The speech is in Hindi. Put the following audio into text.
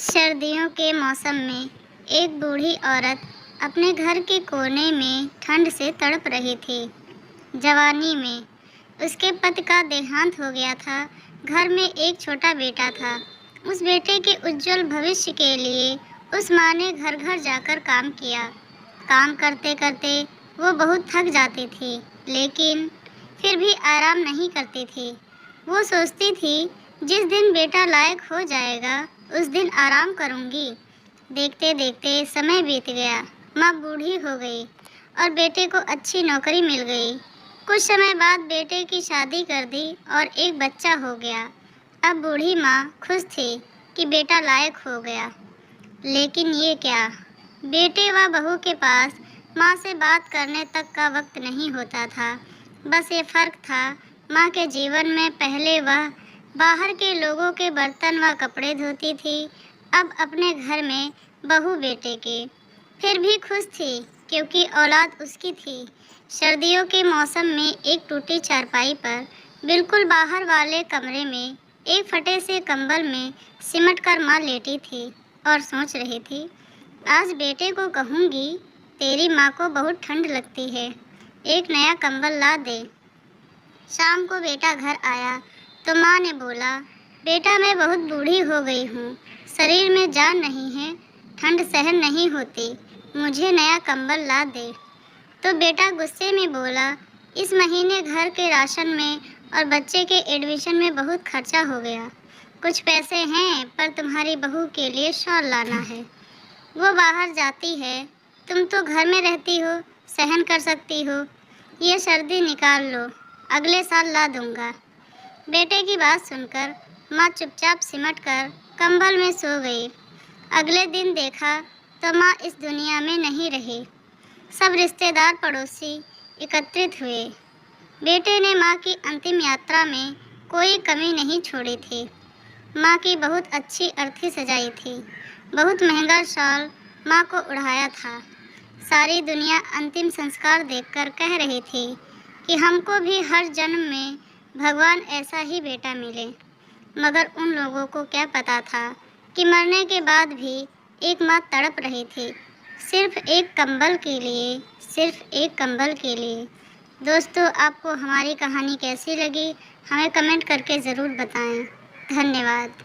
सर्दियों के मौसम में एक बूढ़ी औरत अपने घर के कोने में ठंड से तड़प रही थी। जवानी में उसके पति का देहांत हो गया था। घर में एक छोटा बेटा था। उस बेटे के उज्जवल भविष्य के लिए उस माँ ने घर घर जाकर काम किया। काम करते करते वो बहुत थक जाती थी, लेकिन फिर भी आराम नहीं करती थी। वो सोचती थी, जिस दिन बेटा लायक हो जाएगा उस दिन आराम करूंगी। देखते देखते समय बीत गया। माँ बूढ़ी हो गई और बेटे को अच्छी नौकरी मिल गई। कुछ समय बाद बेटे की शादी कर दी और एक बच्चा हो गया। अब बूढ़ी माँ खुश थी कि बेटा लायक हो गया। लेकिन ये क्या, बेटे व बहू के पास माँ से बात करने तक का वक्त नहीं होता था। बस ये फ़र्क था, माँ के जीवन में पहले वह बाहर के लोगों के बर्तन व कपड़े धोती थी, अब अपने घर में बहू बेटे के। फिर भी खुश थी क्योंकि औलाद उसकी थी। सर्दियों के मौसम में एक टूटी चारपाई पर बिल्कुल बाहर वाले कमरे में एक फटे से कंबल में सिमट कर माँ लेटी थी और सोच रही थी, आज बेटे को कहूँगी, तेरी माँ को बहुत ठंड लगती है, एक नया कंबल ला दे। शाम को बेटा घर आया तो माँ ने बोला, बेटा मैं बहुत बूढ़ी हो गई हूँ, शरीर में जान नहीं है, ठंड सहन नहीं होती, मुझे नया कंबल ला दे। तो बेटा गुस्से में बोला, इस महीने घर के राशन में और बच्चे के एडमिशन में बहुत खर्चा हो गया। कुछ पैसे हैं पर तुम्हारी बहू के लिए शॉल लाना है। वो बाहर जाती है, तुम तो घर में रहती हो, सहन कर सकती हो। ये सर्दी निकाल लो, अगले साल ला दूंगा। बेटे की बात सुनकर माँ चुपचाप सिमट कर कंबल में सो गई। अगले दिन देखा तो माँ इस दुनिया में नहीं रही। सब रिश्तेदार पड़ोसी एकत्रित हुए। बेटे ने माँ की अंतिम यात्रा में कोई कमी नहीं छोड़ी थी। माँ की बहुत अच्छी अर्थी सजाई थी, बहुत महंगा शॉल माँ को उड़ाया था। सारी दुनिया अंतिम संस्कार देखकर कह रही थी कि हमको भी हर जन्म में भगवान ऐसा ही बेटा मिले। मगर उन लोगों को क्या पता था कि मरने के बाद भी एक माँ तड़प रही थी, सिर्फ एक कंबल के लिए, सिर्फ एक कंबल के लिए। दोस्तों, आपको हमारी कहानी कैसी लगी हमें कमेंट करके ज़रूर बताएं। धन्यवाद।